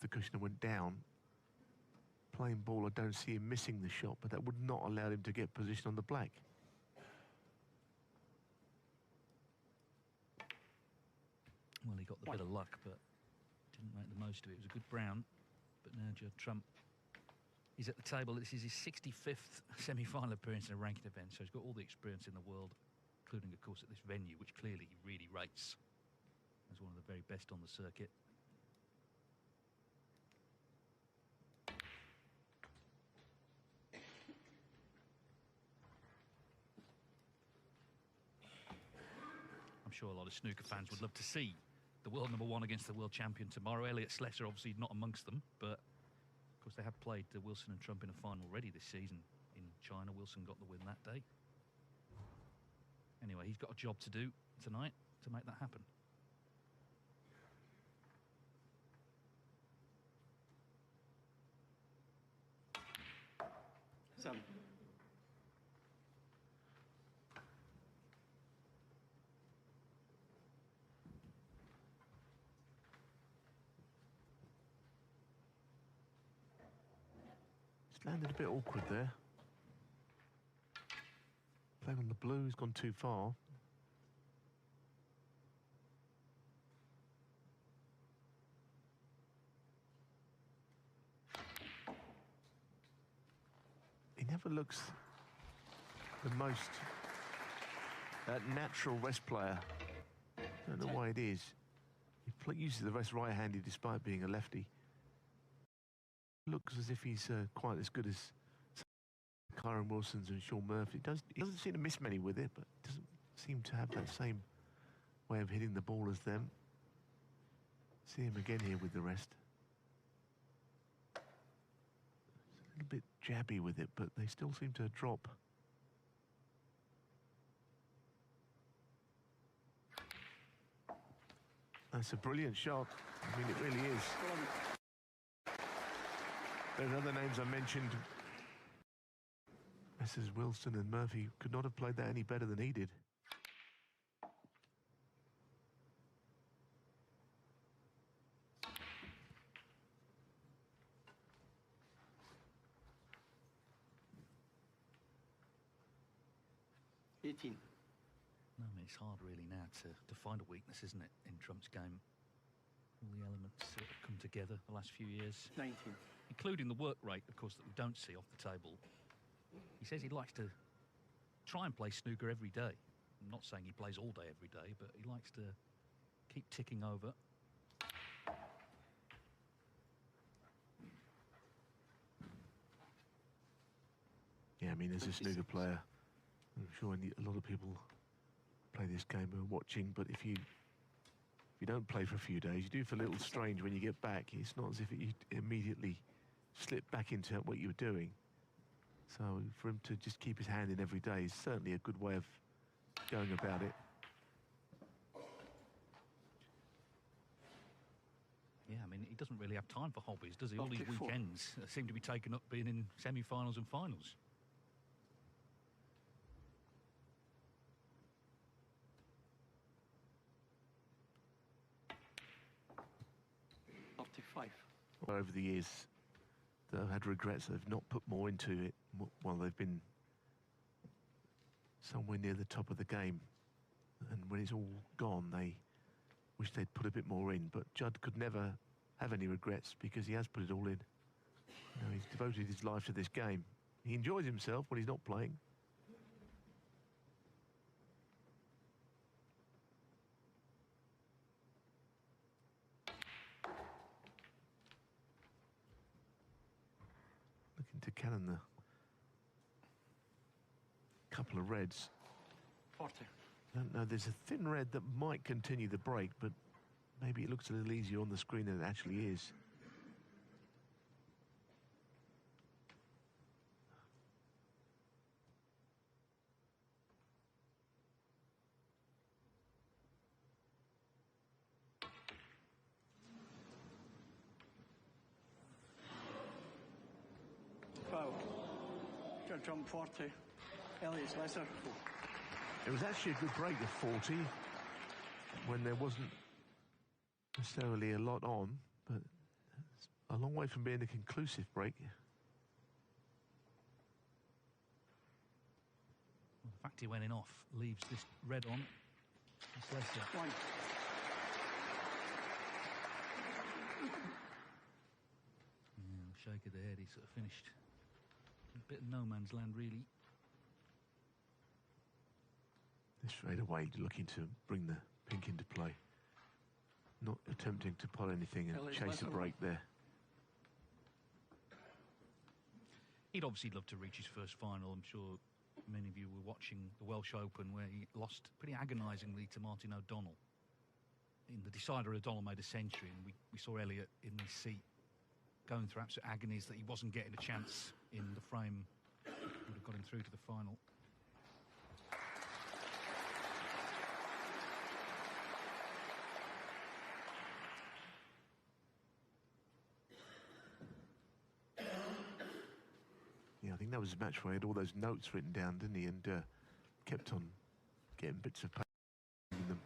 the cushion and went down. Playing ball, I don't see him missing the shot, but that would not allow him to get position on the black. Well, he got the bit of luck, but didn't make the most of it. It was a good brown, but now Judd Trump, he's at the table. This is his 65th semi-final appearance in a ranking event, so he's got all the experience in the world, including, of course, at this venue, which clearly he really rates as one of the very best on the circuit. I'm sure a lot of snooker fans would love to see the world #1 against the world champion tomorrow. Elliot Slessor obviously not amongst them, but of course they have played Wilson and Trump in a final already this season in China. Wilson got the win that day. Anyway, he's got a job to do tonight to make that happen. Sam. Landed a bit awkward there. Playing on the blue, he's gone too far. He never looks the most natural rest player. I don't know why it is. He uses the rest right-handed despite being a lefty. Looks as if he's quite as good as Kyron Wilson's and Sean Murphy. He doesn't seem to miss many with it, but doesn't seem to have that same way of hitting the ball as them. See him again here with the rest. A little bit jabby with it, but they still seem to drop. That's a brilliant shot. I mean, it really is. Those other names I mentioned, Messrs. Wilson and Murphy, could not have played that any better than he did. No, I mean, it's hard really now to find a weakness, isn't it, in Trump's game? All the elements sort of come together the last few years. 19. Including the work rate, of course, that we don't see off the table. He says he likes to try and play snooker every day. I'm not saying he plays all day every day, but he likes to keep ticking over. Yeah, I mean, as a snooker player, I'm sure a lot of people play this game who are watching, but if you don't play for a few days, you do feel a little strange when you get back. It's not as if you immediately slip back into what you were doing. So for him to just keep his hand in every day is certainly a good way of going about it. Yeah, I mean, he doesn't really have time for hobbies, does he? All these weekends seem to be taken up being in semi-finals and finals. Over the years, they've had regrets. They've not put more into it while they've been somewhere near the top of the game. And when it's all gone, they wish they'd put a bit more in. But Judd could never have any regrets because he has put it all in. You know, he's devoted his life to this game. He enjoys himself when he's not playing. To cannon the couple of reds. 40. I don't know, there's a thin red that might continue the break, but maybe it looks a little easier on the screen than it actually is. Foul. Judd Trump 40. Elliot Slessor. It was actually a good break of 40 when there wasn't necessarily a lot on, but a long way from being a conclusive break. Well, the fact he went in off leaves this red on. Slessor. One. Shake of the head, he sort of finished a bit of no man's land, really. Straight away looking to bring the pink into play. Not attempting to pot anything and Elliot, chase a break there. He'd obviously love to reach his first final. I'm sure many of you were watching the Welsh Open where he lost pretty agonisingly to Martin O'Donnell. In the decider, O'Donnell made a century, and we saw Elliot in his seat going through absolute agonies that he wasn't getting a chance in the frame that would have got him through to the final. Yeah, I think that was a match where he had all those notes written down, didn't he? And kept on getting bits of paper in them.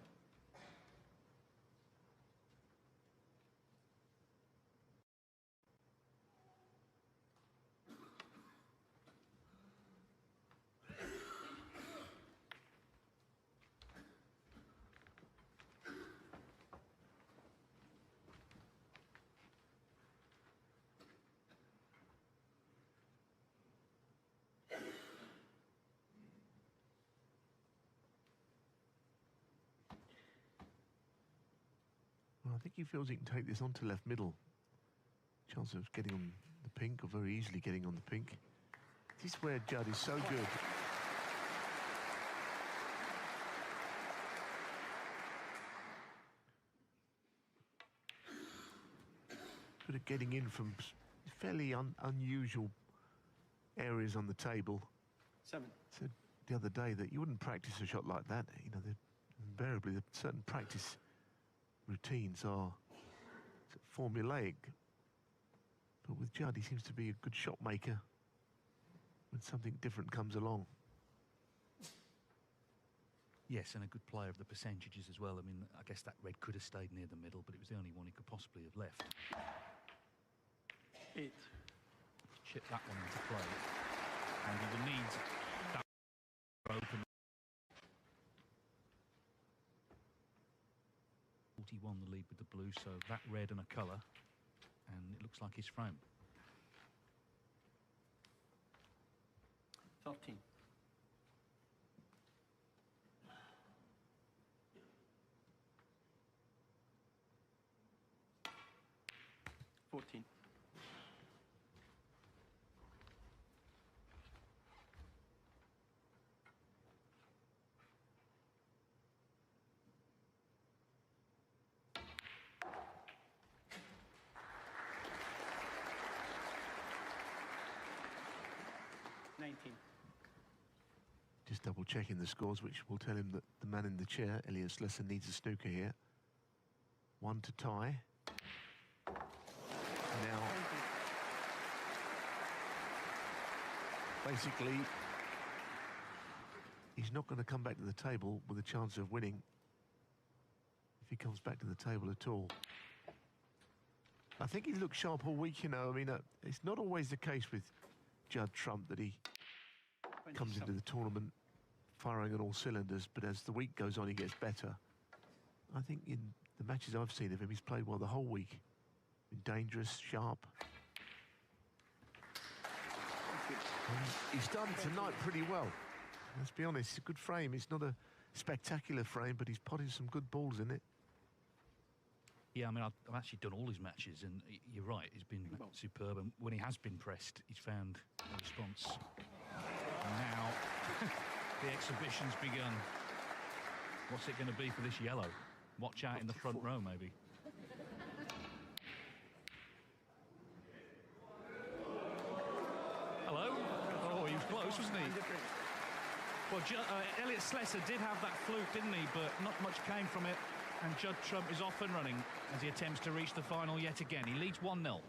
I think he feels he can take this onto left middle. Chance of getting on the pink, or very easily getting on the pink. This is where Judd is so good. Good at getting in from fairly unusual areas on the table. 7. Said the other day that you wouldn't practice a shot like that. You know, invariably, the certain practice routines are formulaic, but with Judd he seems to be a good shot maker when something different comes along. Yes, and a good player of the percentages as well. I mean, I guess that red could have stayed near the middle, but it was the only one he could possibly have left. 8. Chip that one into play, and he will need that open. 41 the lead with the blue, so that red and a colour, and it looks like his frame. 13. 14. 19. Just double checking the scores, which will tell him that the man in the chair, Elliot Slessor, needs a snooker here. 1 to tie. Now, basically, he's not going to come back to the table with a chance of winning if he comes back to the table at all. I think he looked sharp all week, you know. I mean, it's not always the case with Judd Trump that he comes into the tournament firing on all cylinders, but as the week goes on, he gets better. I think in the matches I've seen of him, he's played well the whole week. Been dangerous, sharp. He started tonight pretty well. Let's be honest, it's a good frame. It's not a spectacular frame, but he's potted some good balls in it. Yeah, I mean, I've actually done all his matches, and you're right, he's been superb. And when he has been pressed, he's found a response. And now the exhibition's begun. What's it going to be for this yellow? Watch out in the front row, maybe. Hello? Oh, he was close, wasn't he? Well, Elliot Slessor did have that fluke, didn't he? But not much came from it. And Judd Trump is off and running as he attempts to reach the final yet again. He leads 1-0.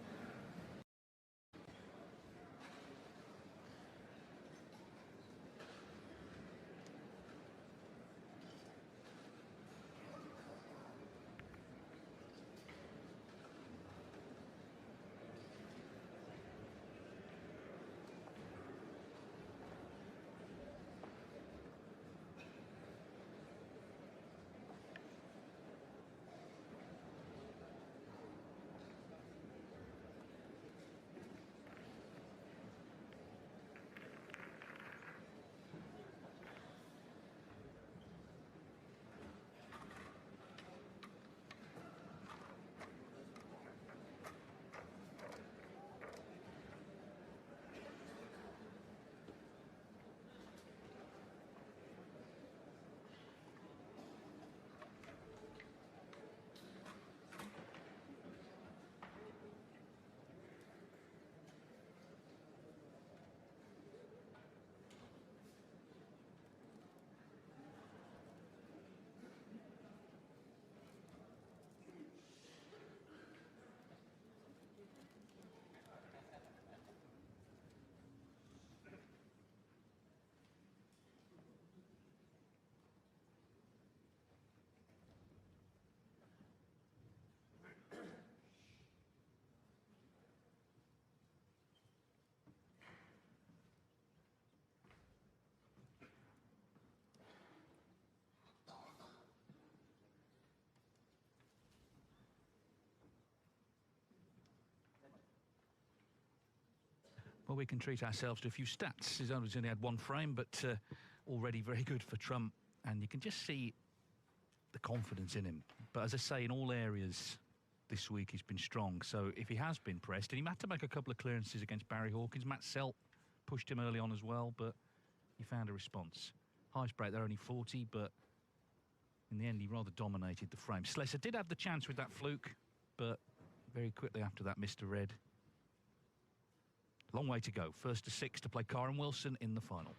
Well, we can treat ourselves to a few stats. He's only had one frame, but already very good for Trump. And you can just see the confidence in him. But as I say, in all areas this week he's been strong. So if he has been pressed, and he had to make a couple of clearances against Barry Hawkins. Matt Selt pushed him early on as well, but he found a response. Highest break there, only 40, but in the end he rather dominated the frame. Slessor did have the chance with that fluke, but very quickly after that missed a red. Long way to go. First to 6 to play Karen Wilson in the final.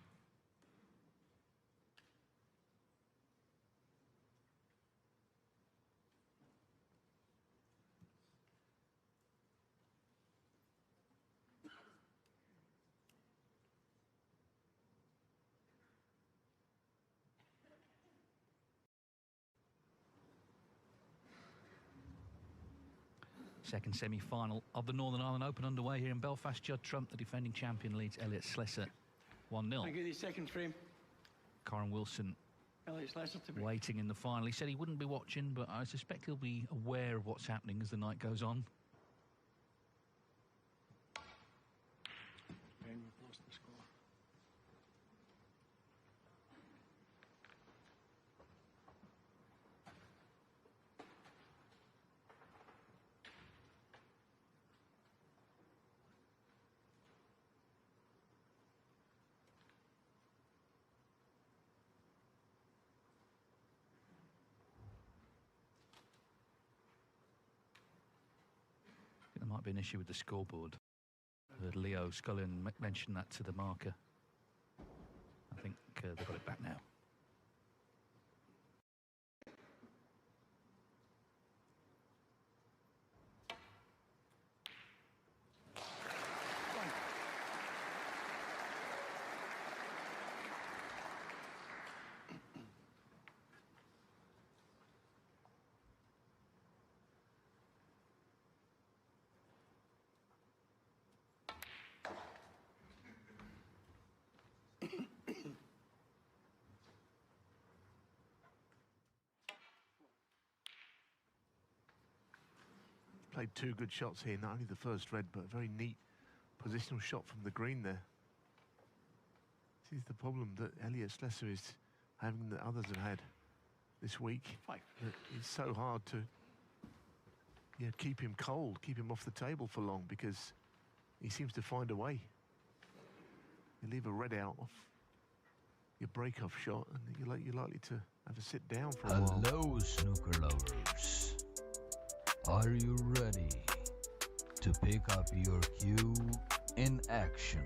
Second semi-final of the Northern Ireland Open underway here in Belfast. Judd Trump, the defending champion, leads Elliot Slessor 1-0. I get the second frame. Karen Wilson Elliot Slessor to break. waiting in the final. He said he wouldn't be watching, but I suspect he'll be aware of what's happening as the night goes on. And we've lost the score. There might be an issue with the scoreboard. I heard Leo Scullin mention that to the marker. I think they've got it back now. Played two good shots here, not only the first red, but a very neat positional shot from the green there. This is the problem that Elliot Slessor is having that others have had this week. 5. It's so hard to keep him cold, keep him off the table for long, because he seems to find a way. You leave a red out off your break-off shot, and you're likely to have to sit down for a while. Hello, snooker lovers. Are you ready to pick up your cue in action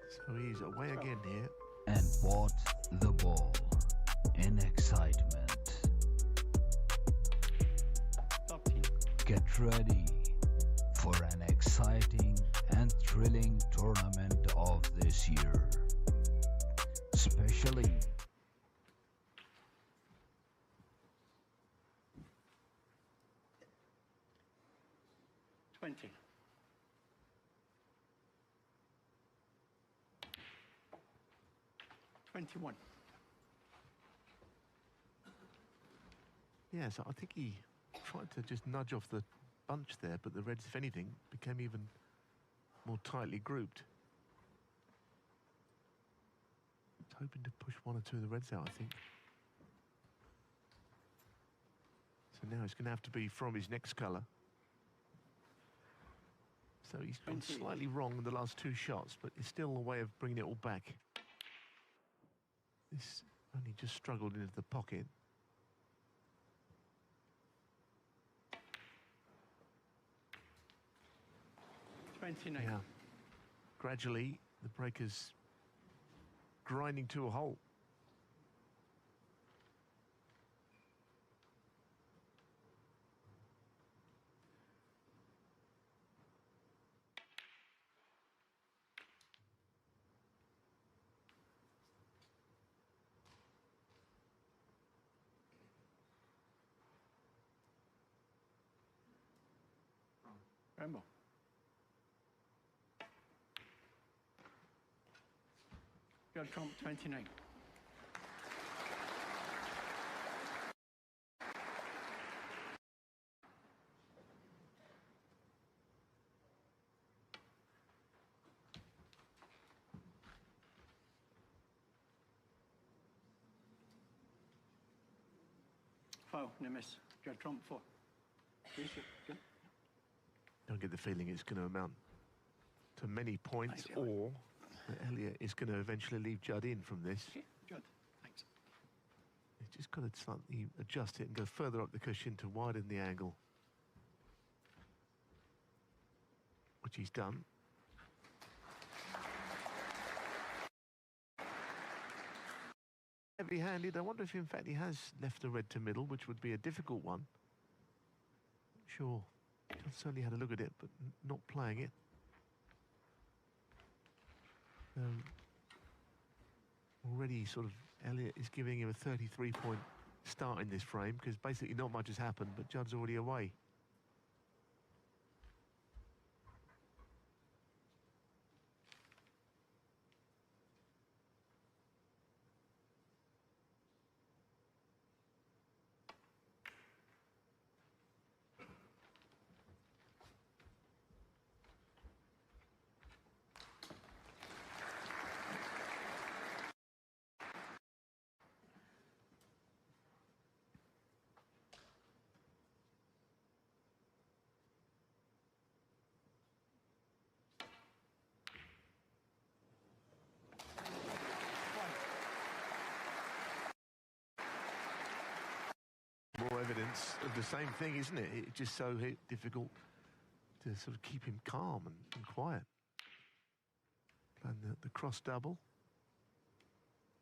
So he's away again here. and pot the ball in excitement? 13. Get ready for an exciting and thrilling tournament of this year. Especially 20. 21. Yeah, so I think he tried to just nudge off the bunch there, but the reds, if anything, became even more tightly grouped. He's hoping to push one or two of the reds out, I think. So now it's going to have to be from his next colour. So he's gone 20. slightly wrong in the last two shots, but it's still a way of bringing it all back. This only just struggled into the pocket. Yeah. Gradually, the breaker's grinding to a halt. Rainbow. Judd Trump, 29. Foul, no miss. Judd trump 4. Yes, good. Don't get the feeling it's going to amount to many points, Nice, Elliot. or that Elliot is going to eventually leave Judd in from this. Okay, Judd, thanks. He's just got to slightly adjust it and go further up the cushion to widen the angle, which he's done. Heavy-handed. I wonder if in fact he has left a red to middle, which would be a difficult one. Sure, I've certainly had a look at it, but not playing it. Already sort of Elliot is giving him a 33-point start in this frame, because basically not much has happened, but Judd's already away. More evidence of the same thing, isn't it? It's just so difficult to sort of keep him calm and quiet. Playing the cross double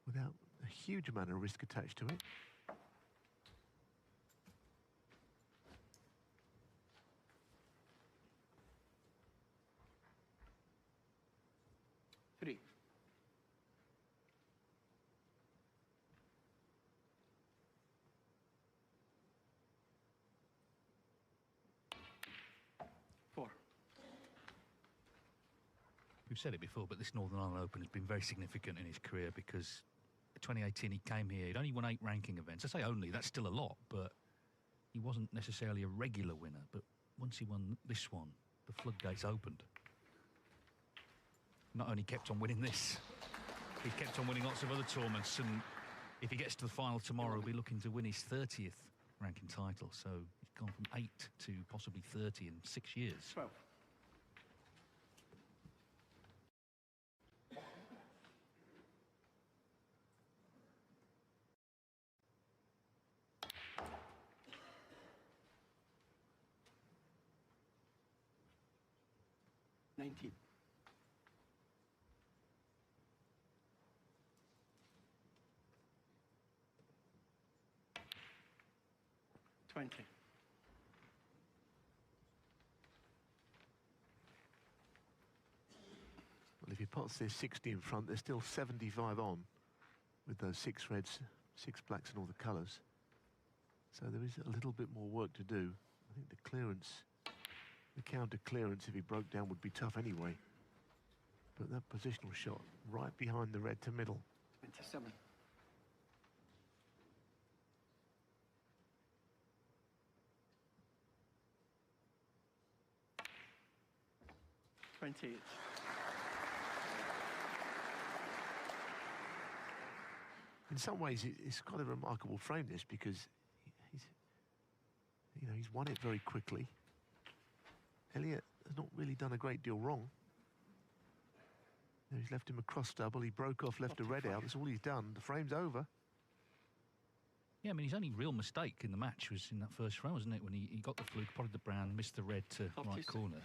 without a huge amount of risk attached to it. Three. Four. We've said it before, but this Northern Ireland Open has been very significant in his career, because 2018 he came here, he'd only won 8 ranking events. I say only, that's still a lot, but he wasn't necessarily a regular winner. But once he won this one, the floodgates opened. Not only kept on winning this, he kept on winning lots of other tournaments, and if he gets to the final tomorrow, he'll be looking to win his 30th ranking title. So he's gone from 8 to possibly 30 in 6 years. 12. Nineteen. 20. Well, if he pots this 60 in front, there's still 75 on with those 6 reds, 6 blacks and all the colours. So there is a little bit more work to do. I think the clearance, the counter clearance, if he broke down, would be tough anyway. But that positional shot right behind the red to middle. 27. 28. In some ways, it's quite a remarkable frame, this, because he's won it very quickly. Elliot has not really done a great deal wrong. He's left him a cross double. He broke off, left a red out. That's all he's done. The frame's over. Yeah, I mean, his only real mistake in the match was in that first round, wasn't it? When he got the fluke, potted the brown, missed the red to right corner.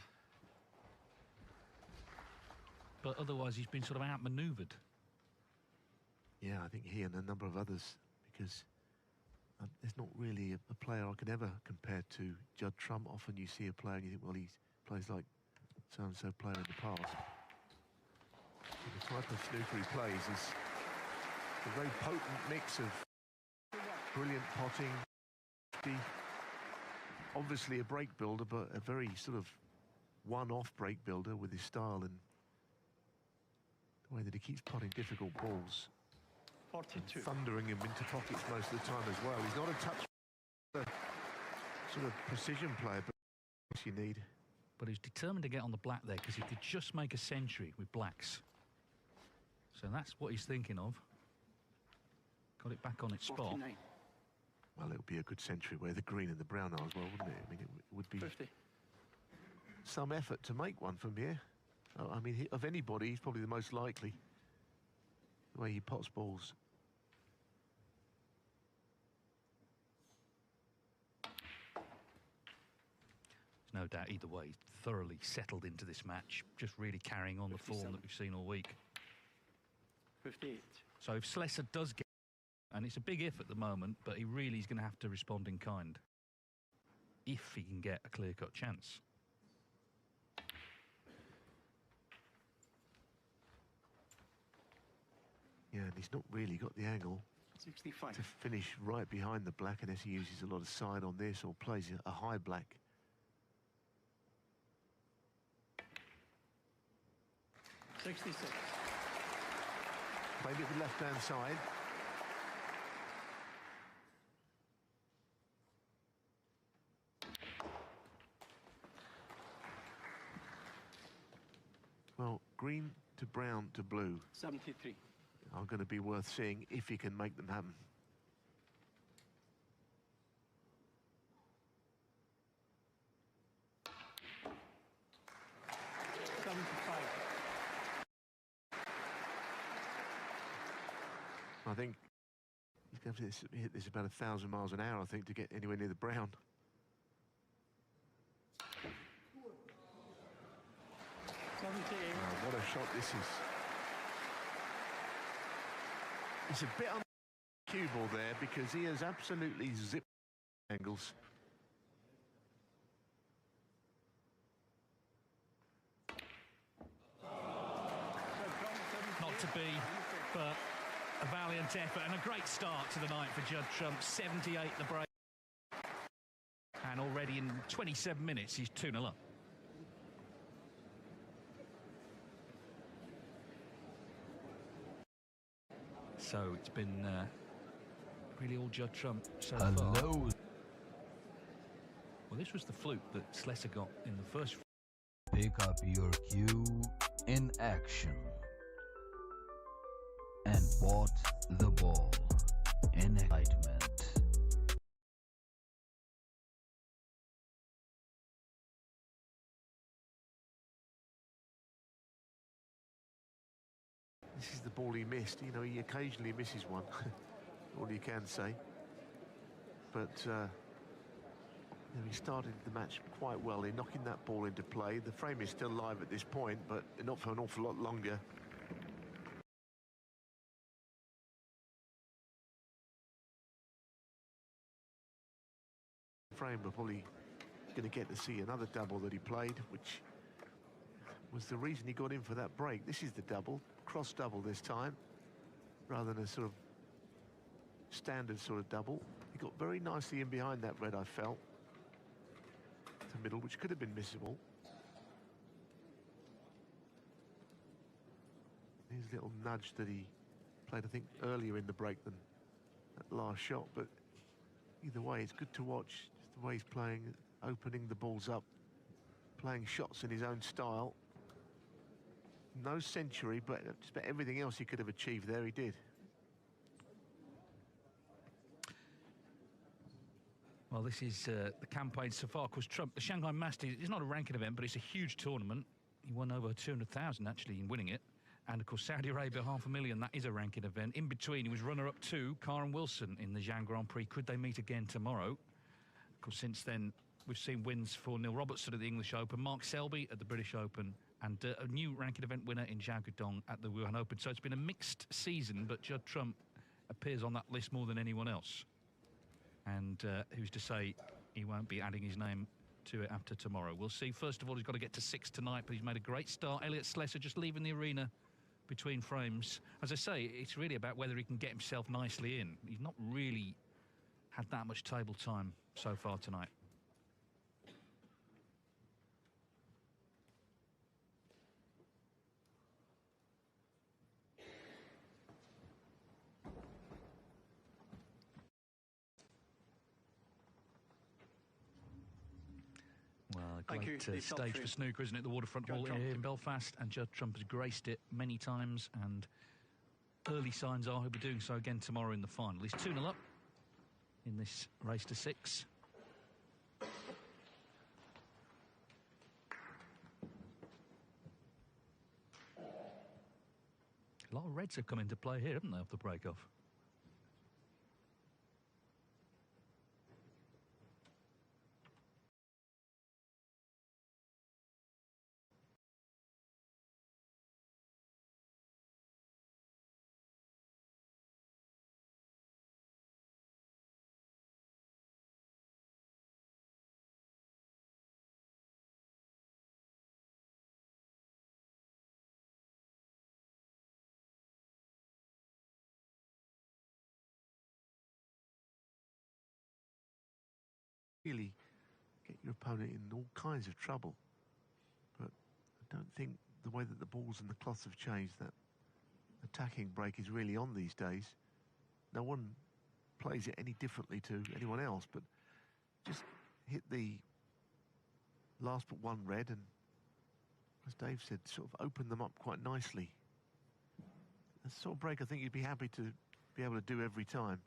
But otherwise, he's been sort of outmanoeuvred. Yeah, I think he and a number of others, because there's not really a player I can ever compare to Judd Trump. Often you see a player and you think, well, he plays like so-and-so player in the past. And the type of snooker he plays is a very potent mix of brilliant potting, obviously a break builder, but a very sort of one-off break builder with his style and the way that he keeps potting difficult balls. 42. Thundering him into pockets most of the time as well. He's not a touch sort of precision player, but you need. But he's determined to get on the black there, because he could just make a century with blacks. So that's what he's thinking of. Got it back on its spot. 49. Well, it would be a good century where the green and the brown are as well, wouldn't it? I mean, it would be 50. some effort to make one from here. I mean, of anybody, he's probably the most likely. The way he pots balls. There's no doubt either way, thoroughly settled into this match, just really carrying on the form that we've seen all week. 58. So if Slessor does get, and it's a big if at the moment, but he really is going to have to respond in kind if he can get a clear-cut chance. Yeah, and he's not really got the angle 65. to finish right behind the black unless he uses a lot of side on this or plays a high black. 66. Played it with left-hand side. Well, green to brown to blue 73. are going to be worth seeing if he can make them happen. I think he's going to hit this about 1,000 miles an hour, I think, to get anywhere near the brown. What a shot this is. It's a bit on the cue ball there because he has absolutely zipped angles. Not to be, but a valiant effort and a great start to the night for Judd Trump. 78 the break. And already in 27 minutes, he's 2-0 up. So it's been really all Judd Trump so far. Well, this was the fluke that Slessor got in the first. Pick up your cue in action and bought the ball in excitement. This is the ball he missed. You know, he occasionally misses one, all you can say. But you know, he started the match quite well in knocking that ball into play. The frame is still live at this point, but not for an awful lot longer. Frame, we're probably going to get to see another double that he played, which was the reason he got in for that break. This is the double, cross double this time, rather than a sort of standard sort of double. He got very nicely in behind that red, I felt, to middle, which could have been missable. His little nudge that he played, I think, earlier in the break than that last shot, but either way, it's good to watch just the way he's playing, opening the balls up, playing shots in his own style. No century, but just about everything else he could have achieved there, he did. Well, this is the campaign so far. Of course, Trump, the Shanghai Masters, it's not a ranking event, but it's a huge tournament. He won over 200,000 actually in winning it. And of course, Saudi Arabia, $500,000, that is a ranking event. In between, he was runner-up to Karen Wilson in the Zhang Grand Prix. Could they meet again tomorrow? Of course, since then, we've seen wins for Neil Robertson at the English Open, Mark Selby at the British Open, and a new ranking event winner in Zhao Guodong at the Wuhan Open. So it's been a mixed season, but Judd Trump appears on that list more than anyone else. And who's to say he won't be adding his name to it after tomorrow? We'll see. First of all, he's got to get to 6 tonight, but he's made a great start. Elliot Slessor just leaving the arena between frames. As I say, it's really about whether he can get himself nicely in. He's not really had that much table time so far tonight. Well, a great stage for snooker, isn't it? The Waterfront Hall here in Belfast, and Judd Trump has graced it many times, and early signs are he'll be doing so again tomorrow in the final. He's 2-0 up. in this race to 6. A lot of reds have come into play here, haven't they, off the break-off? Really get your opponent in all kinds of trouble. But I don't think the way that the balls and the cloths have changed, that attacking break is really on these days. No one plays it any differently to anyone else, but just hit the last but one red and, as Dave said, sort of open them up quite nicely. A sort of break I think you'd be happy to be able to do every time.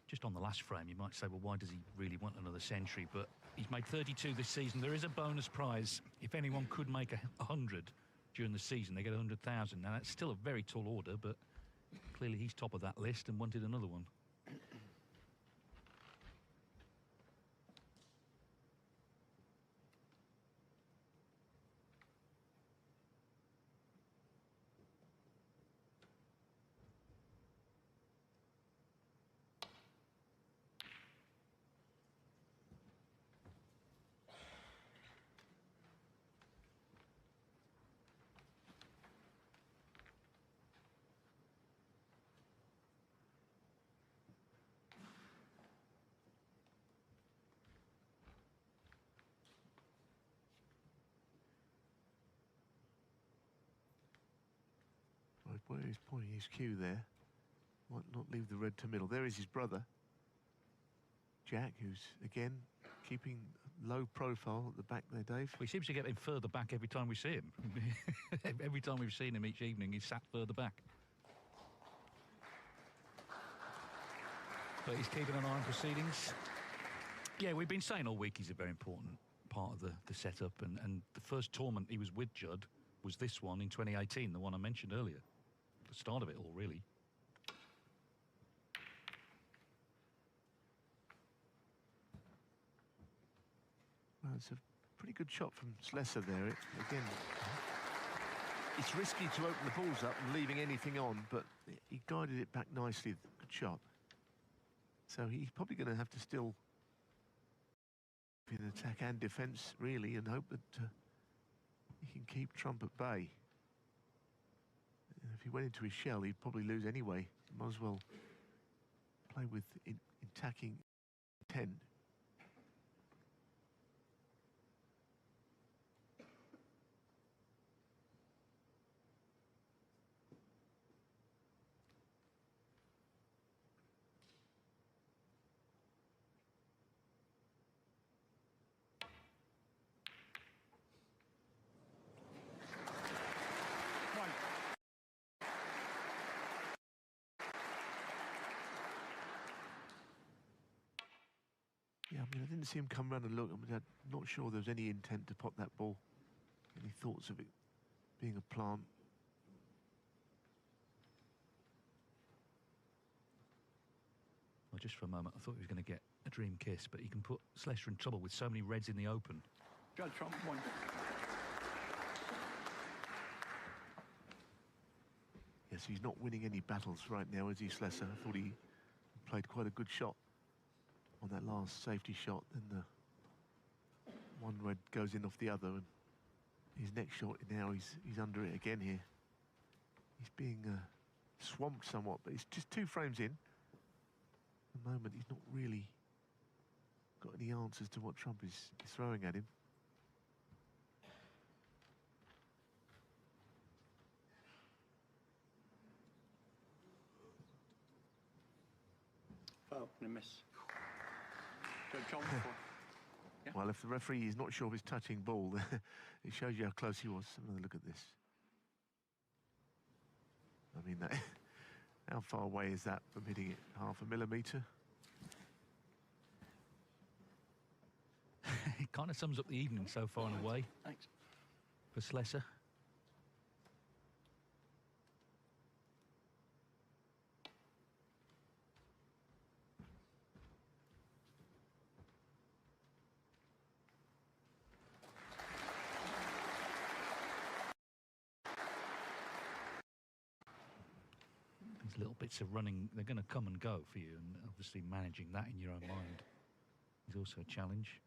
Just on the last frame, you might say, well, why does he really want another century? But he's made 32 this season. There is a bonus prize. If anyone could make 100 during the season, they get 100,000. Now, that's still a very tall order, but clearly he's top of that list and wanted another one. Where he's pointing his cue there. Might not leave the red to middle. There is his brother, Jack, who's, again, keeping low profile at the back there, Dave. Well, he seems to get him further back every time we see him. Every time we've seen him each evening, he's sat further back. But he's keeping an eye on proceedings. Yeah, we've been saying all week he's a very important part of the setup. And the first tournament he was with Judd was this one in 2018, the one I mentioned earlier. The start of it all, really. Well, it's a pretty good shot from Slessor there. Again, it's risky to open the balls up and leaving anything on, but he guided it back nicely. Good shot. So he's probably going to have to still be in attack and defence, really, and hope that he can keep Trump at bay. If he went into his shell, he'd probably lose anyway. Might as well play with attacking intent. Yeah, I mean, I didn't see him come round and look. I'm not sure there was any intent to pop that ball. Any thoughts of it being a plant? Well, just for a moment, I thought he was going to get a dream kiss, but he can put Slessor in trouble with so many reds in the open. Judd, Trump 1. Yes, he's not winning any battles right now, is he, Slessor? I thought he played quite a good shot on that last safety shot. Then the one red goes in off the other, and his next shot now he's under it again here. He's being swamped somewhat, but it's just 2 frames in. At the moment, he's not really got any answers to what Trump is throwing at him. Foul and a miss. Judd, Trump 4. Yeah. Well, if the referee is not sure of his touching ball, it shows you how close he was. Have another look at this. I mean, that, how far away is that from hitting it? Half a millimetre? It kind of sums up the evening so far and away Thanks. for Slessor. These little bits of running, they're going to come and go for you, and obviously managing that in your own mind is also a challenge.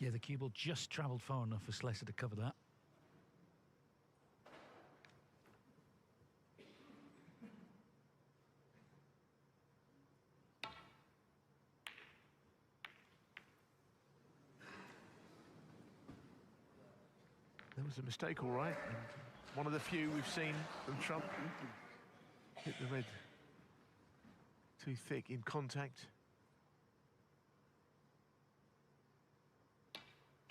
Yeah, the cue ball just travelled far enough for Slessor to cover that. There was a mistake, all right. And one of the few we've seen from Trump hit the red too thick in contact.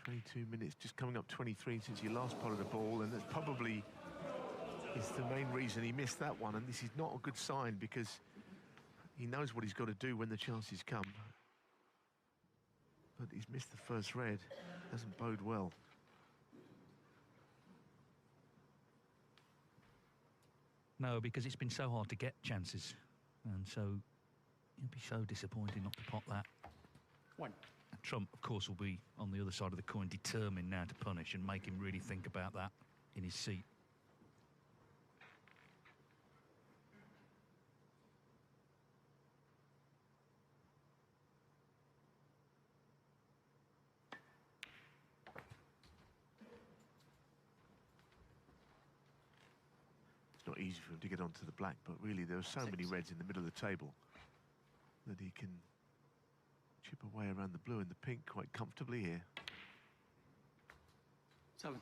22 minutes, just coming up 23 since he last potted the ball, and that's probably is the main reason he missed that one. And this is not a good sign, because he knows what he's got to do when the chances come. But he's missed the first red. Doesn't bode well. No, because it's been so hard to get chances, and so it'll be so disappointing not to pot that. One. And Trump, of course, will be on the other side of the coin, determined now to punish and make him really think about that in his seat. It's not easy for him to get onto the black, but really there are so many reds in the middle of the table that he can chip away around the blue and the pink quite comfortably here. 7.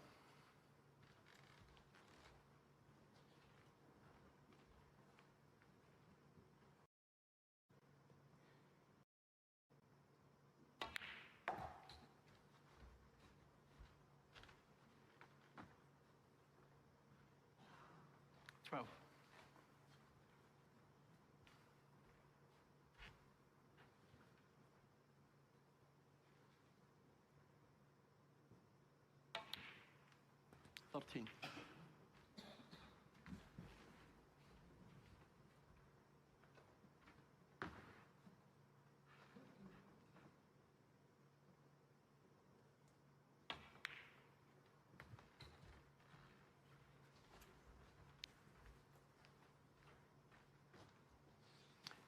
Twelve. Thirteen.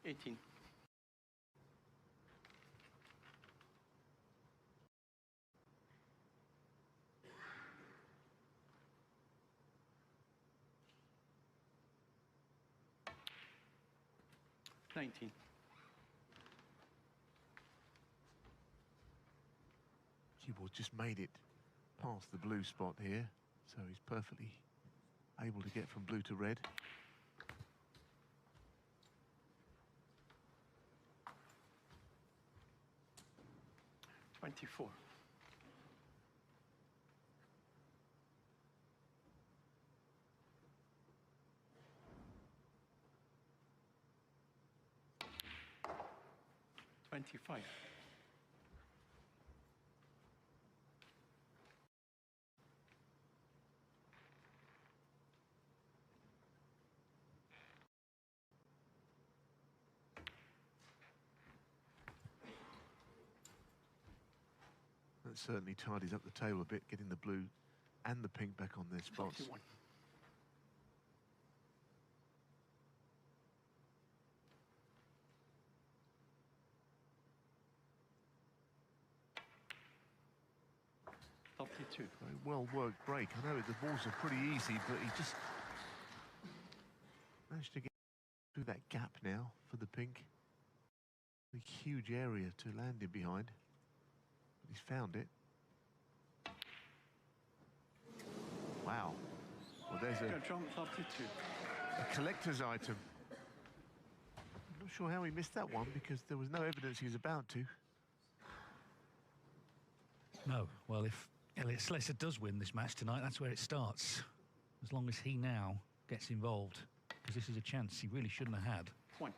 Eighteen. Nineteen. Cue ball just made it past the blue spot here. So he's perfectly able to get from blue to red. $24. $25. That certainly tidies up the table a bit, getting the blue and the pink back on their spots. 41. $32. Very well worked break. I know the balls are pretty easy, but he just managed to get through that gap now for the pink. A huge area to land in behind. But he's found it. Wow. Well, there's Good trump, 32. a collector's item. I'm not sure how he missed that one because there was no evidence he was about to. No, well, if Elliot Slessor does win this match tonight, that's where it starts. As long as he now gets involved, because this is a chance he really shouldn't have had. 1.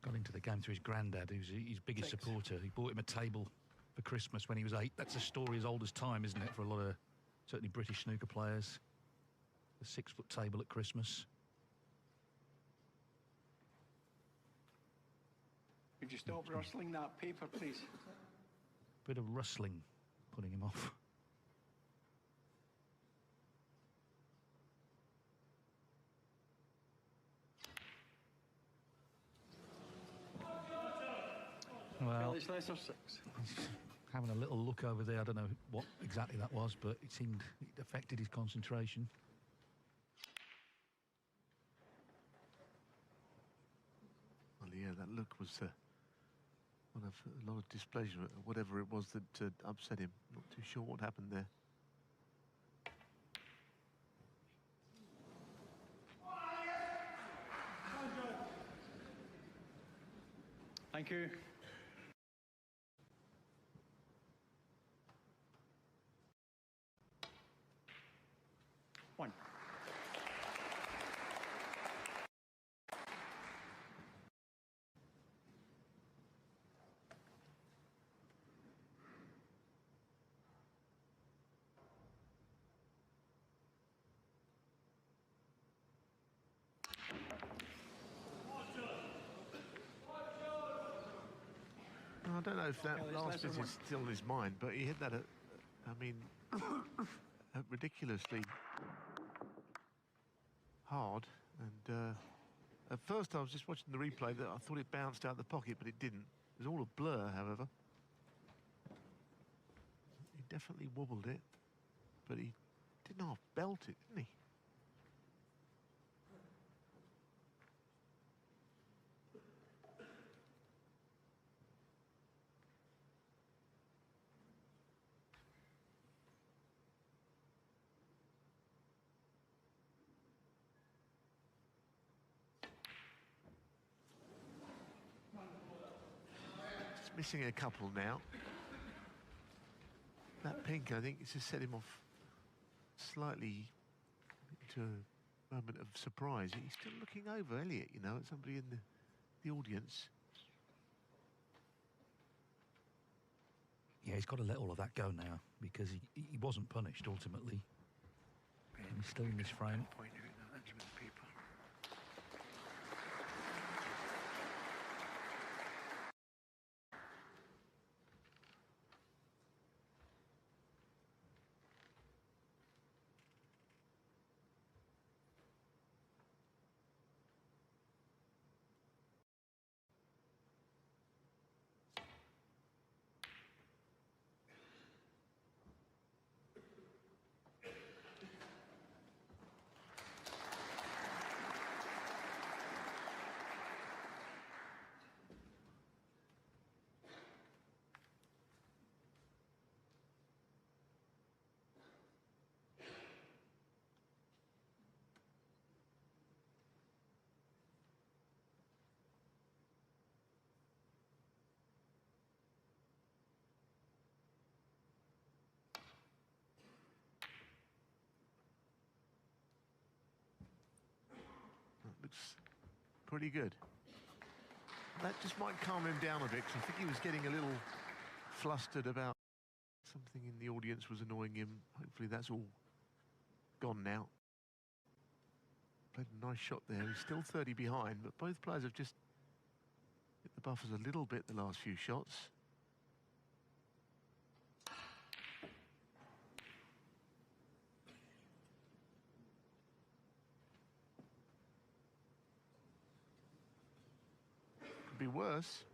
Got into the game through his granddad, who's his biggest 6. supporter. He bought him a table for Christmas when he was 8. That's a story as old as time, isn't it, for a lot of certainly British snooker players. The 6-foot table at Christmas. Could you stop rustling that paper, please? Bit of rustling putting him off. Well, Elliot Slessor, 6. having a little look over there. I don't know what exactly that was, but it seemed it affected his concentration. Well, yeah, that look was one of a lot of displeasure at whatever it was that upset him. Not too sure what happened there. Thank you. One. I don't know if that Elliot last Slessor bit is still in his mind, but he hit that at, I mean, ridiculously hard. And at first I was just watching the replay that I thought it bounced out of the pocket, but it didn't. It was all a blur, however. He definitely wobbled it, but he didn't half belt it, didn't he? Missing a couple now. That pink, I think, it's just set him off slightly into a moment of surprise. He's still looking over Elliot, you know, at somebody in the audience. Yeah, he's got to let all of that go now because he wasn't punished ultimately. And he's still in this frame. Point out that that's with the paper. looks pretty good. That just might calm him down a bit, because I think he was getting a little flustered about something in the audience was annoying him. Hopefully that's all gone now. Played a nice shot there. He's still 30 behind, but both players have just hit the buffers a little bit the last few shots. Could be worse.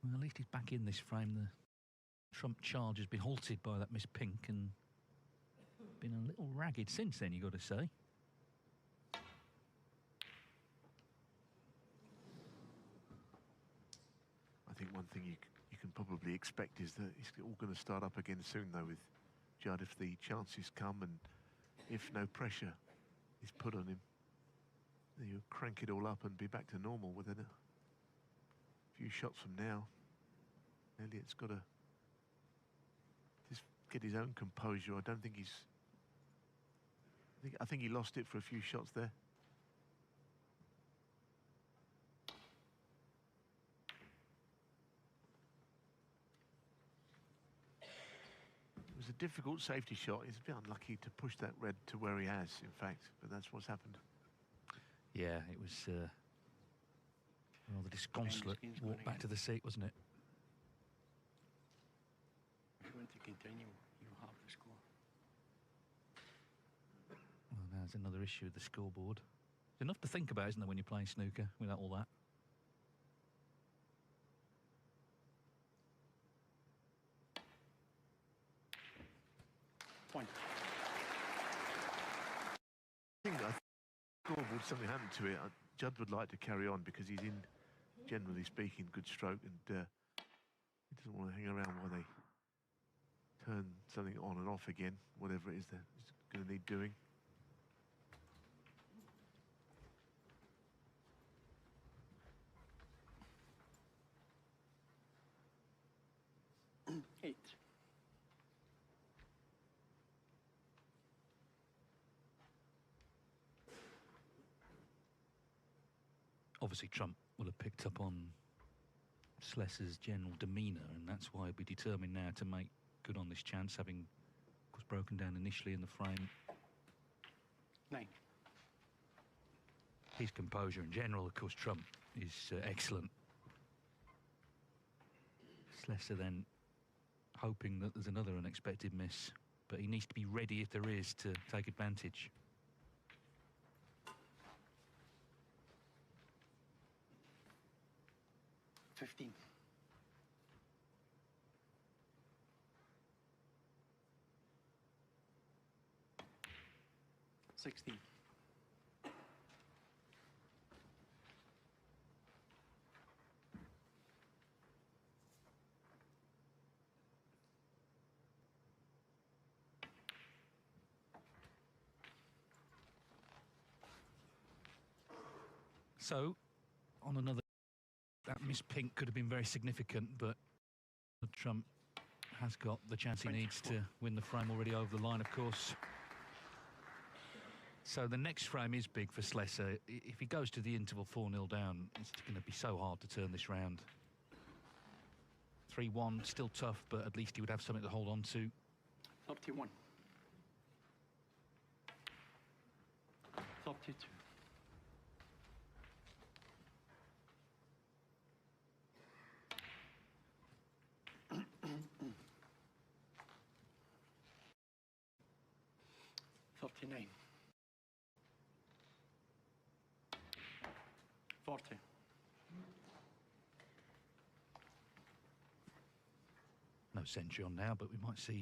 Well, at least he's back in this frame. The Trump charge has been halted by that Miss Pink and been a little ragged since then, you've got to say. I think one thing you can probably expect is that it's all going to start up again soon, though, with Judd, if the chances come and if no pressure is put on him. You crank it all up and be back to normal within a few shots from now. Elliot's got to just get his own composure. I don't think he's... I think he lost it for a few shots there. It was a difficult safety shot. He's a bit unlucky to push that red to where he has, in fact, but that's what's happened. Yeah, it was rather disconsolate walk back to the seat, wasn't it? If you want to continue, you have to score. Well, there's another issue with the scoreboard. There's enough to think about, isn't there, when you're playing snooker without all that? Point. I think scoreboard, something happened to it. Judd would like to carry on because he's in, generally speaking, good stroke, and he doesn't want to hang around while they turn something on and off again, whatever it is that he's going to need doing. Eight. Obviously, Trump will have picked up on Slessor's general demeanour, and that's why he'll be determined now to make good on this chance, having, of course, broken down initially in the frame. 9. His composure in general, of course, Trump is excellent. Slessor then hoping that there's another unexpected miss, but he needs to be ready if there is to take advantage. $15. 16. So, on another, that Miss Pink could have been very significant, but Trump has got the chance he needs to win the frame already over the line, of course. So the next frame is big for Slessor. If he goes to the interval 4-0 down, it's going to be so hard to turn this round. 3-1, still tough, but at least he would have something to hold on to. 31. 32. 39. 40. No century on now, but we might see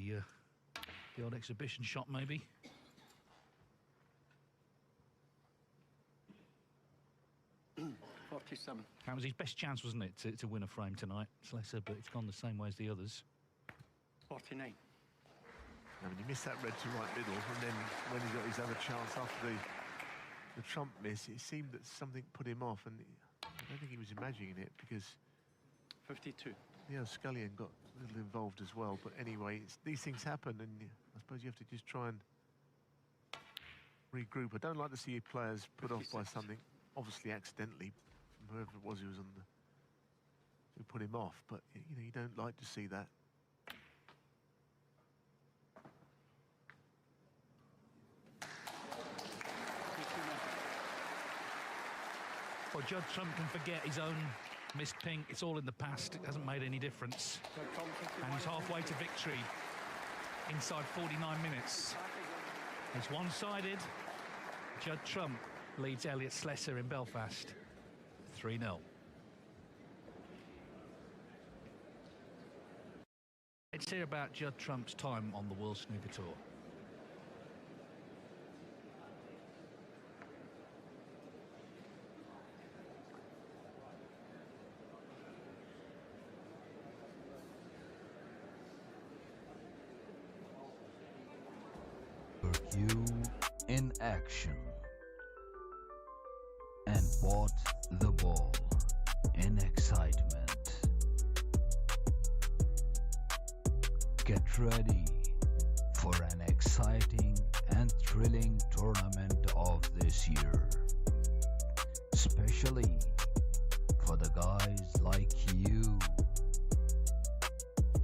The odd exhibition shot, maybe. Forty-seven. That was his best chance, wasn't it, to win a frame tonight, Slessor, but it's gone the same way as the others. 49. I mean, he missed that red to right middle, and then when he got his other chance after the trump miss, it seemed that something put him off, and I don't think he was imagining it, because 52. Scullion got a little involved as well. But anyway, these things happen, and I suppose you have to just try and regroup. I don't like to see your players put off by 56. something, obviously accidentally, from whoever it was who was on the who put him off. But you know, you don't like to see that. Well, Judd Trump can forget his own missed pink. It's all in the past. It hasn't made any difference. And he's halfway to victory inside 49 minutes. It's one-sided. Judd Trump leads Elliot Slessor in Belfast 3-0. Let's hear about Judd Trump's time on the World Snooker Tour. You in action and bought the ball in excitement. Get ready for an exciting and thrilling tournament of this year, especially for the guys like you.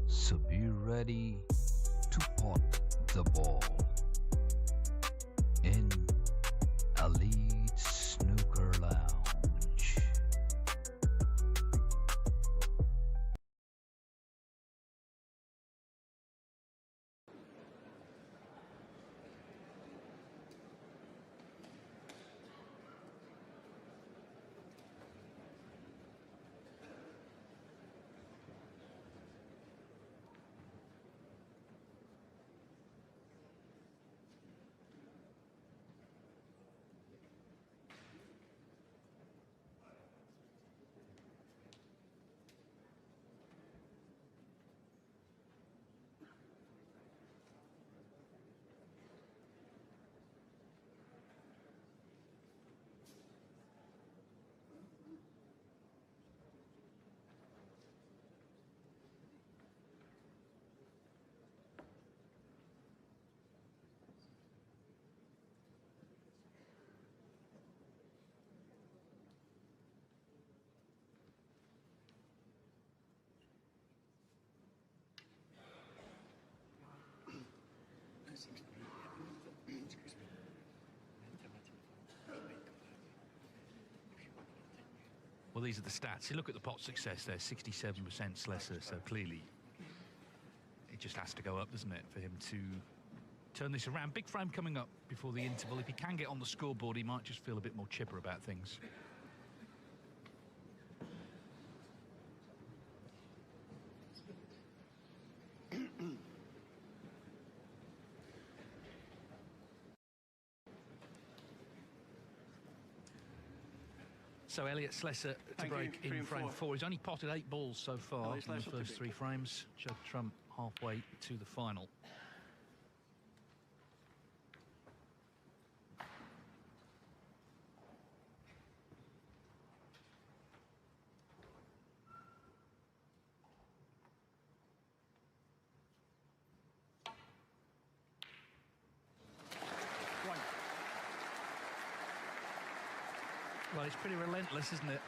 So be ready to pot the ball in Elite Snooker Lounge. Well, these are the stats. You look at the pot success there, 67% Slessor, so clearly it just has to go up, doesn't it, for him to turn this around. Big frame coming up before the interval. If he can get on the scoreboard, he might just feel a bit more chipper about things. So Elliot Slessor to Thank break you. in frame 4. 4. He's only potted 8 balls so far Elliot in the Slessor to first break. 3 frames. Judd Trump halfway to the final. One. Well, it's pretty relentless, isn't it?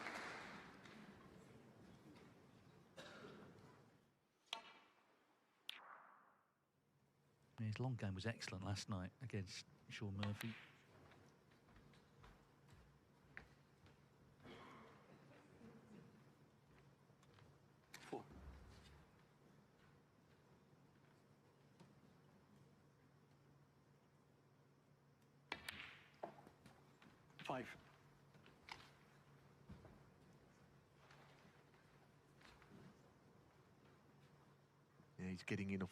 His long game was excellent last night against Sean Murphy. Four. 5. Yeah, he's getting in of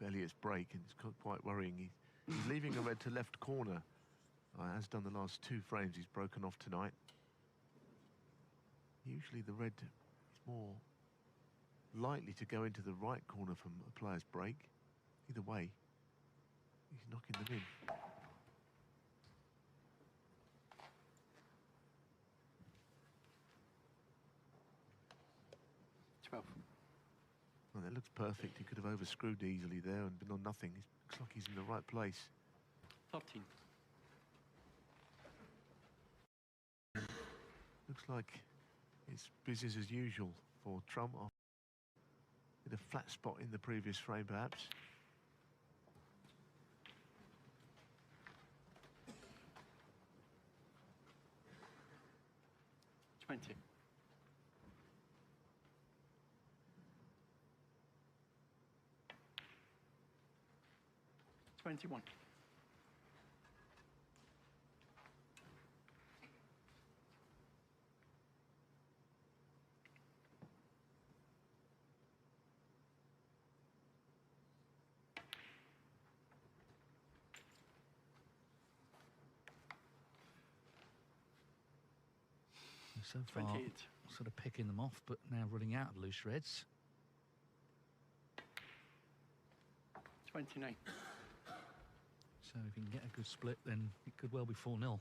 Elliot's break, and it's quite worrying. He's leaving a red to left corner, as done the last 2 frames he's broken off tonight. Usually the red is more likely to go into the right corner from a player's break. Either way, he's knocking them in. 12. Well, that looks perfect. He could have overscrewed easily there and been on nothing. It looks like he's in the right place. 13. Looks like it's business as usual for Trump. Hit a flat spot in the previous frame, perhaps. Twenty. 21. So far, 28. sort of picking them off, but now running out of loose reds. 29. So if you can get a good split, then it could well be 4-0.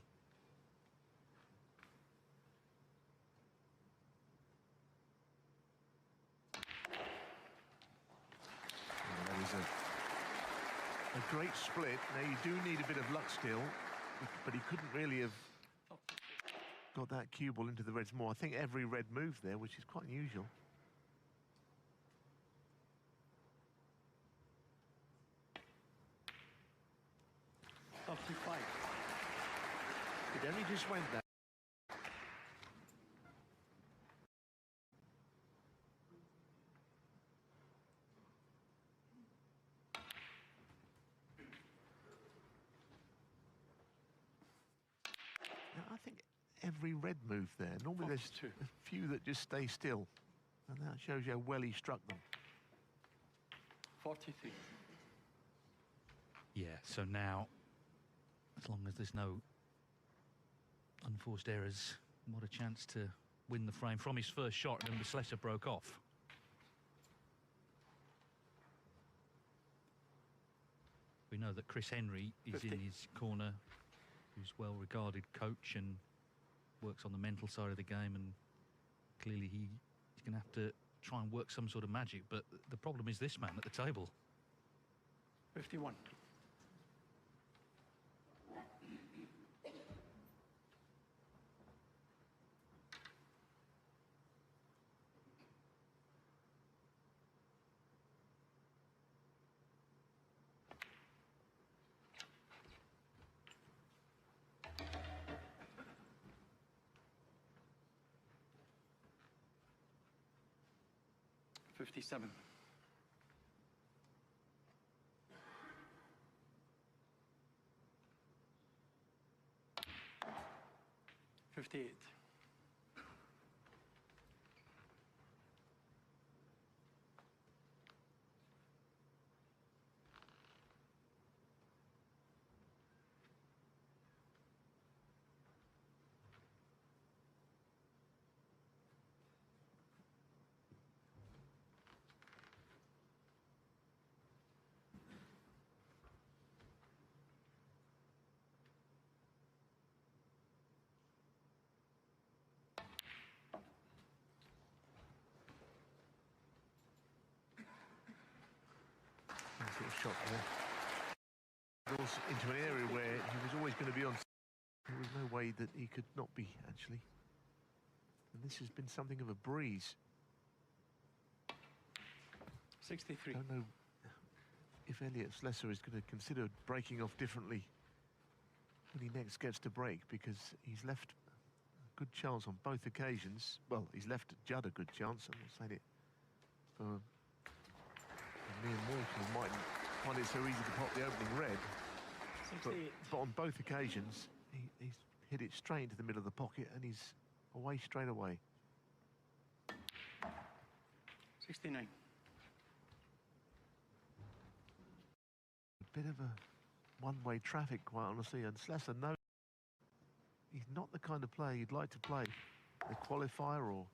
That is a great split. Now, you do need a bit of luck still, but he couldn't really have got that cue ball into the reds more. I think every red moved there, which is quite unusual. It only just went there. Now, I think every red moved there. Normally there's a few that just stay still, and that shows you how well he struck them. 43. Yeah, so now, as long as there's no unforced errors, what a chance to win the frame from his first shot. Remember, Slessor broke off. We know that Chris Henry is 50. in his corner, who's well-regarded coach and works on the mental side of the game, and clearly he's going to have to try and work some sort of magic, but the problem is this man at the table. 51. 57. 58. Shot there. Also into an area where he was always going to be on. There was no way that he could not be, actually. And this has been something of a breeze. 63. I don't know if Elliot Slessor is going to consider breaking off differently when he next gets to break, because he's left a good chance on both occasions. Well, he's left Judd a good chance. I'm not saying it for a mere mortal mightn't find it so easy to pop the opening red. But on both occasions, he's hit it straight into the middle of the pocket, and he's away straight away. 69. bit of a one-way traffic, quite honestly, and Slessor knows he's not the kind of player you'd like to play a qualifier or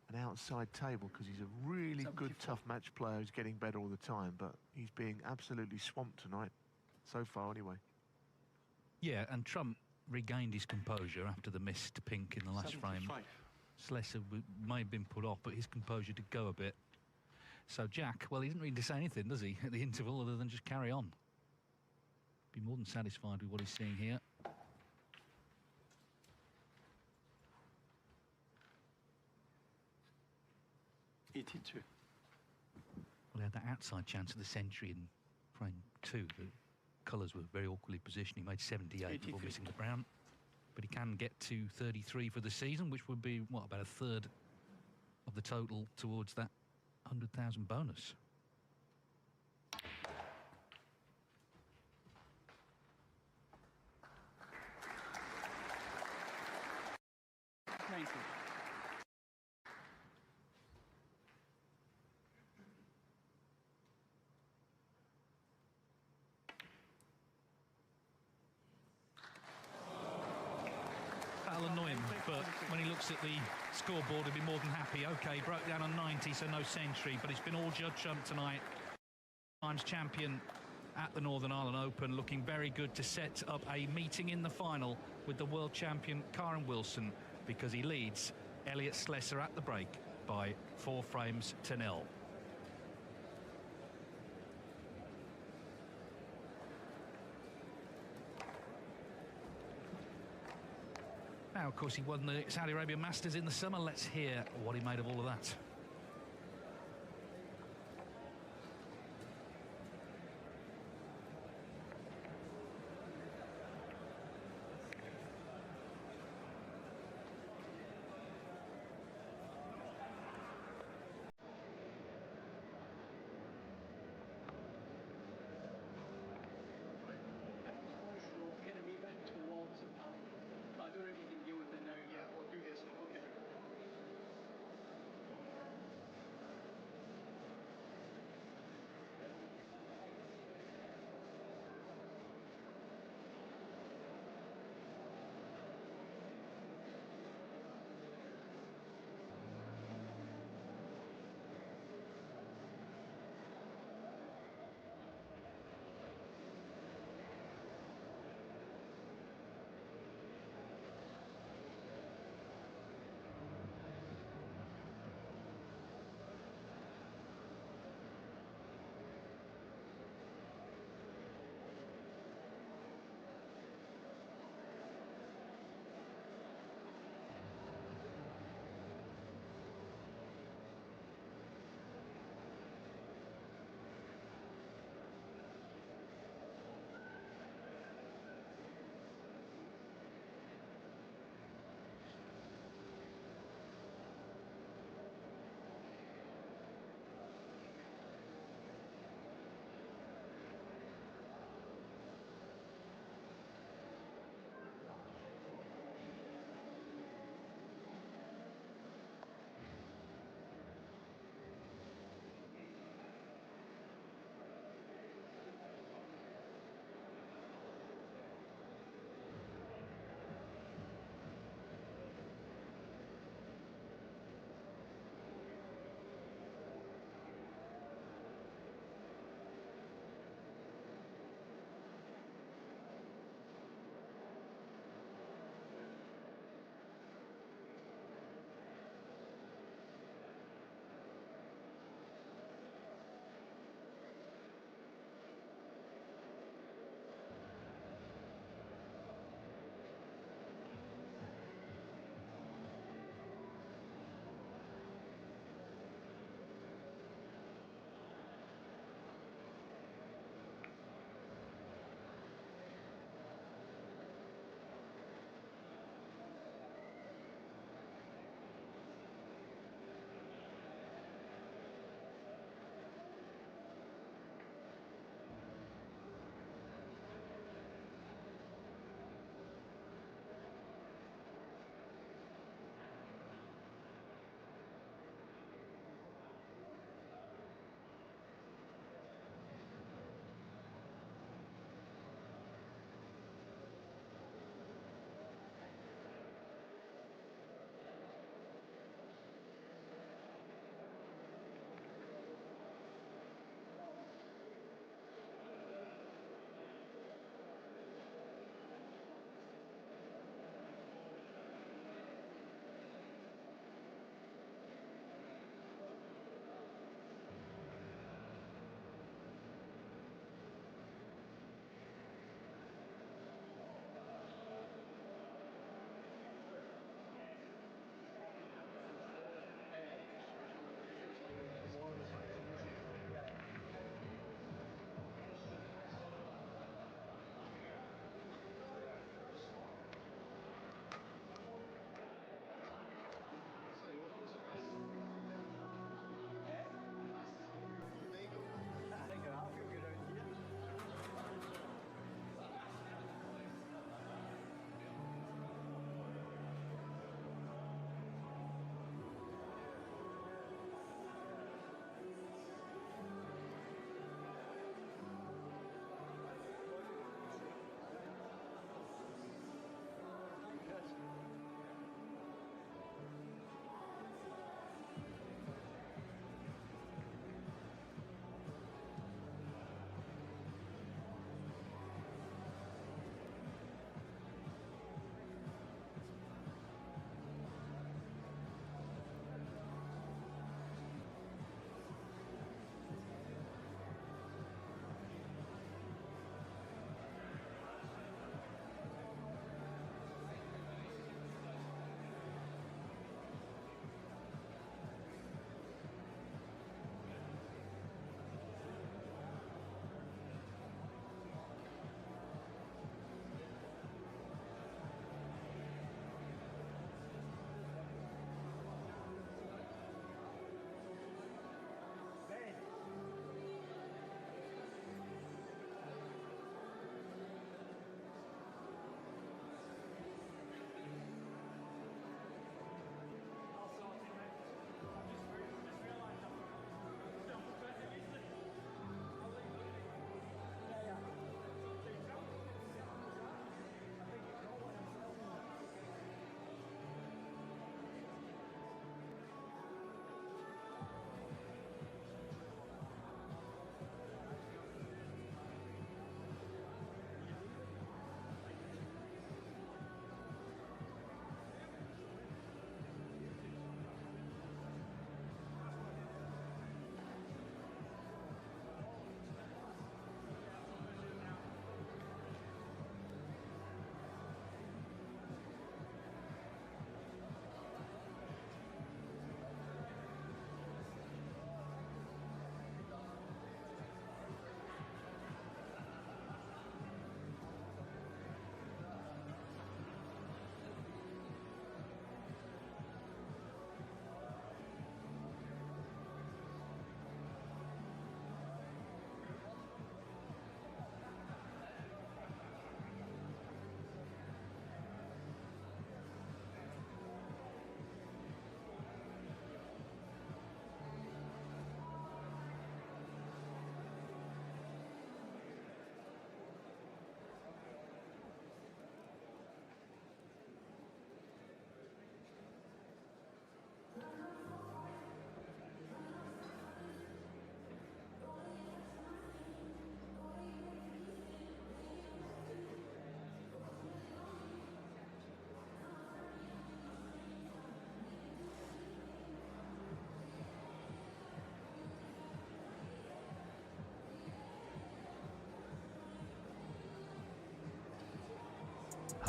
an outside table, because he's a really good, tough match player who's getting better all the time, but he's being absolutely swamped tonight, so far anyway. Yeah, and Trump regained his composure after the missed pink in the last 75. frame. Slessor may have been put off, but his composure did go a bit. So Jack, well, he didn't really say anything, does he, at the interval, other than just carry on. Be more than satisfied with what he's seeing here. 82. Well, he had that outside chance of the century in frame 2. The colours were very awkwardly positioned. He made 78 before missing the brown. But he can get to 33 for the season, which would be, what, about a third of the total towards that 100,000 bonus. That'll annoy him, but when he looks at the scoreboard, he'll be more than happy. OK, he broke down on 90, so no century, but it's been all Judd Trump tonight. Times champion at the Northern Ireland Open, looking very good to set up a meeting in the final with the world champion Karen Wilson, because he leads Elliot Slessor at the break by 4 frames to 0. Now, of course, he won the Saudi Arabian Masters in the summer. Let's hear what he made of all of that.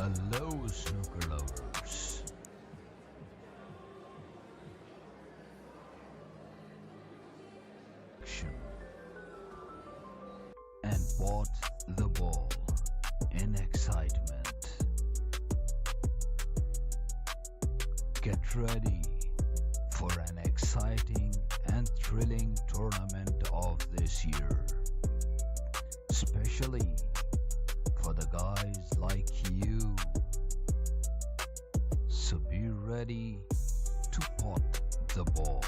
Hello, snooker lovers. Action. And bought the ball in excitement. Get ready for an exciting and thrilling tournament of this year, especially for the guys like you. So be ready to pot the ball.